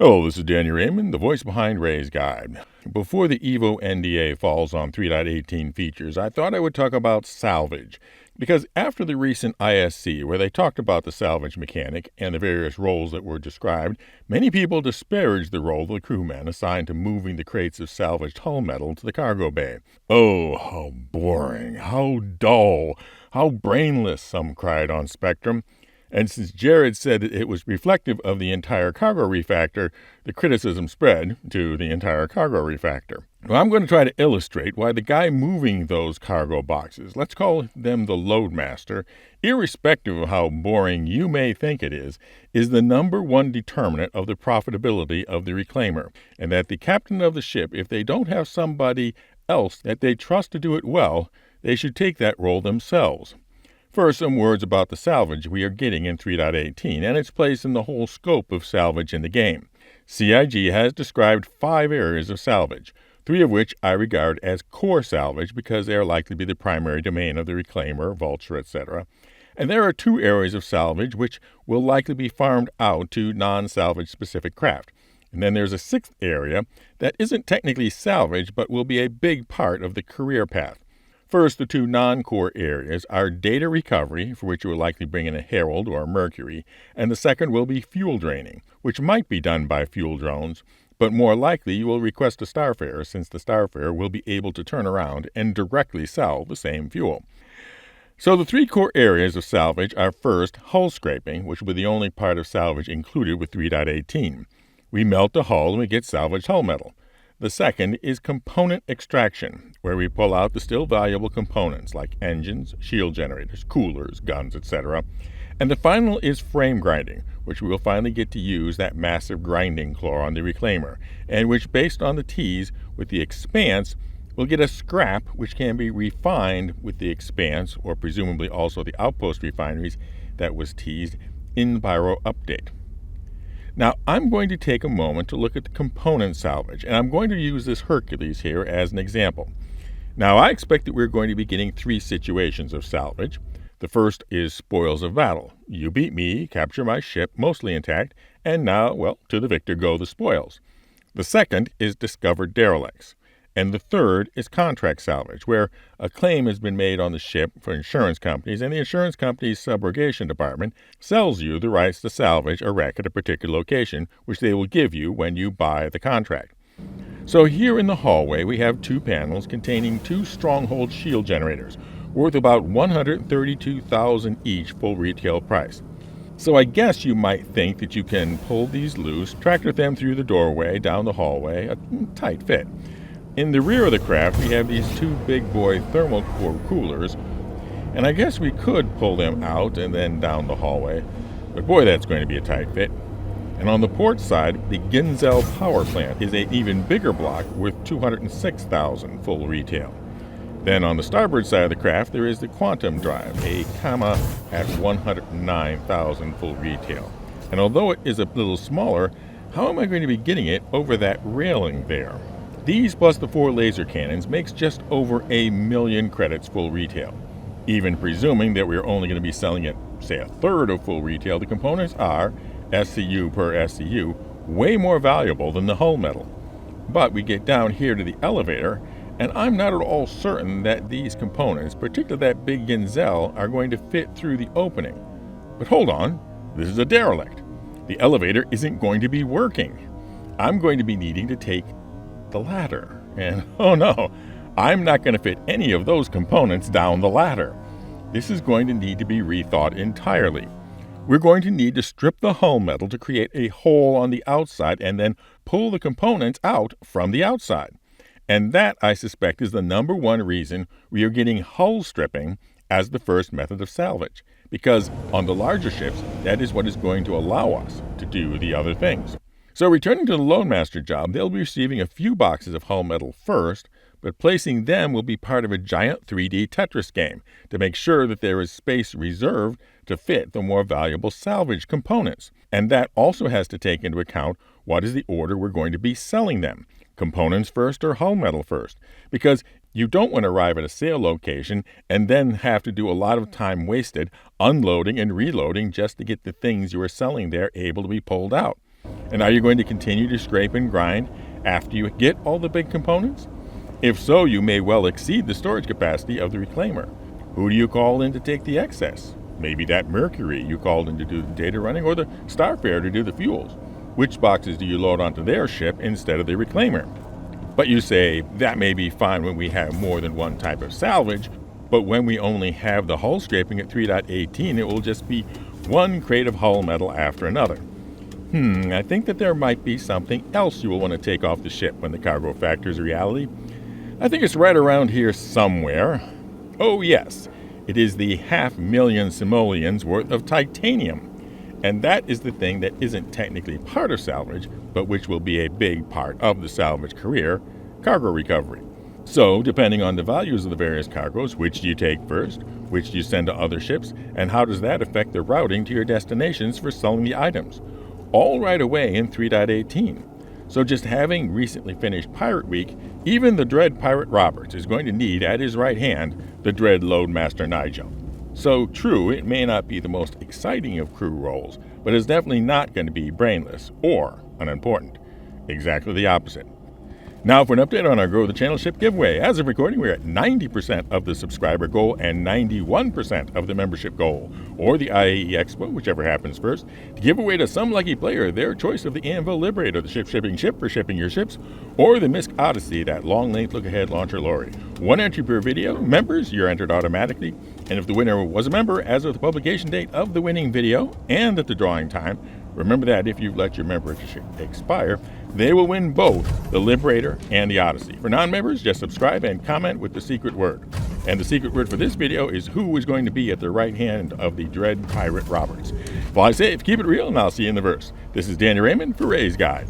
Hello, this is Danny Raymond, the voice behind Ray's Guide. Before the EVO NDA falls on 3.18 features, I thought I would talk about salvage. Because after the recent ISC, where they talked about the salvage mechanic and the various roles that were described, many people disparaged the role of the crewman assigned to moving the crates of salvaged hull metal to the cargo bay. Oh, how boring, how dull, how brainless, some cried on Spectrum. And since Jared said that it was reflective of the entire cargo refactor, the criticism spread to the entire cargo refactor. Well, I'm going to try to illustrate why the guy moving those cargo boxes, let's call them the loadmaster, irrespective of how boring you may think it is the number one determinant of the profitability of the reclaimer, and that the captain of the ship, if they don't have somebody else that they trust to do it well, they should take that role themselves. First, some words about the salvage we are getting in 3.18 and its place in the whole scope of salvage in the game. CIG has described 5 areas of salvage, 3 of which I regard as core salvage because they are likely to be the primary domain of the reclaimer, vulture, etc. And there are 2 areas of salvage which will likely be farmed out to non-salvage specific craft. And then there's a 6th area that isn't technically salvage but will be a big part of the career path. First, the 2 non-core areas are data recovery, for which you will likely bring in a Herald or a Mercury, and the second will be fuel draining, which might be done by fuel drones, but more likely you will request a Starfarer, since the Starfarer will be able to turn around and directly sell the same fuel. So the 3 core areas of salvage are first, hull scraping, which will be the only part of salvage included with 3.18. We melt the hull and we get salvaged hull metal. The second is component extraction, where we pull out the still valuable components like engines, shield generators, coolers, guns, etc. And the final is frame grinding, which we will finally get to use that massive grinding claw on the reclaimer, and which, based on the tease with the expanse, will get a scrap which can be refined with the expanse, or presumably also the outpost refineries that was teased in the Pyro update. Now, I'm going to take a moment to look at the component salvage, and I'm going to use this Hercules here as an example. Now, I expect that we're going to be getting 3 situations of salvage. The first is spoils of battle. You beat me, capture my ship, mostly intact, and now, well, to the victor go the spoils. The second is discovered derelicts. And the third is contract salvage, where a claim has been made on the ship for insurance companies, and the insurance company's subrogation department sells you the rights to salvage a wreck at a particular location, which they will give you when you buy the contract. So here in the hallway, we have 2 panels containing 2 stronghold shield generators, worth about $132,000 each full retail price. So I guess you might think that you can pull these loose, tractor them through the doorway, down the hallway, a tight fit. In the rear of the craft, we have these 2 big boy thermal core coolers, and I guess we could pull them out and then down the hallway, but boy, that's going to be a tight fit. And on the port side, the Ginzel power plant is an even bigger block worth $206,000 full retail. Then on the starboard side of the craft, there is the quantum drive, a comma at $109,000 full retail. And although it is a little smaller, how am I going to be getting it over that railing there? These plus the 4 laser cannons makes just over 1 million credits full retail. Even presuming that we're only going to be selling at, say, a third of full retail, the components are, SCU per SCU, way more valuable than the hull metal. But we get down here to the elevator, and I'm not at all certain that these components, particularly that big Ginzel, are going to fit through the opening. But hold on, this is a derelict. The elevator isn't going to be working. I'm going to be needing to take the ladder, and oh no, I'm not going to fit any of those components down the ladder. This is going to need to be rethought entirely. We're going to need to strip the hull metal to create a hole on the outside and then pull the components out from the outside. And that, I suspect, is the number one reason we are getting hull stripping as the first method of salvage, because on the larger ships, that is what is going to allow us to do the other things. So returning to the Loadmaster job, they'll be receiving a few boxes of hull metal first, but placing them will be part of a giant 3D Tetris game to make sure that there is space reserved to fit the more valuable salvage components. And that also has to take into account what is the order we're going to be selling them, components first or hull metal first, because you don't want to arrive at a sale location and then have to do a lot of time wasted unloading and reloading just to get the things you are selling there able to be pulled out. And are you going to continue to scrape and grind after you get all the big components? If so, you may well exceed the storage capacity of the reclaimer. Who do you call in to take the excess? Maybe that Mercury you called in to do the data running, or the Starfarer to do the fuels. Which boxes do you load onto their ship instead of the reclaimer? But you say, that may be fine when we have more than one type of salvage, but when we only have the hull scraping at 3.18, it will just be one crate of hull metal after another. I think that there might be something else you will want to take off the ship when the cargo factors reality. I think it's right around here somewhere. Oh yes, it is the 500,000 simoleons worth of titanium. And that is the thing that isn't technically part of salvage, but which will be a big part of the salvage career, cargo recovery. So, depending on the values of the various cargoes, which do you take first, which do you send to other ships, and how does that affect the routing to your destinations for selling the items? All right away in 3.18. So just having recently finished Pirate Week, even the Dread Pirate Roberts is going to need at his right hand the Dread Loadmaster Nigel. So true, it may not be the most exciting of crew roles, but it's definitely not going to be brainless or unimportant. Exactly the opposite. Now for an update on our Grow the Channel ship giveaway. As of recording, we're at 90% of the subscriber goal and 91% of the membership goal, or the IAE Expo, whichever happens first, to give away to some lucky player their choice of the Anvil Liberator, the ship-shipping ship for shipping your ships, or the Misk Odyssey, that long-length look-ahead launcher lorry. One entry per video. Members, you're entered automatically. And if the winner was a member as of the publication date of the winning video and at the drawing time, remember that if you've let your membership expire, they will win both the Liberator and the Odyssey. For non-members, just subscribe and comment with the secret word. And the secret word for this video is who is going to be at the right hand of the Dread Pirate Roberts. Fly safe, keep it real, and I'll see you in the verse. This is Danny Raymond for Ray's Guide.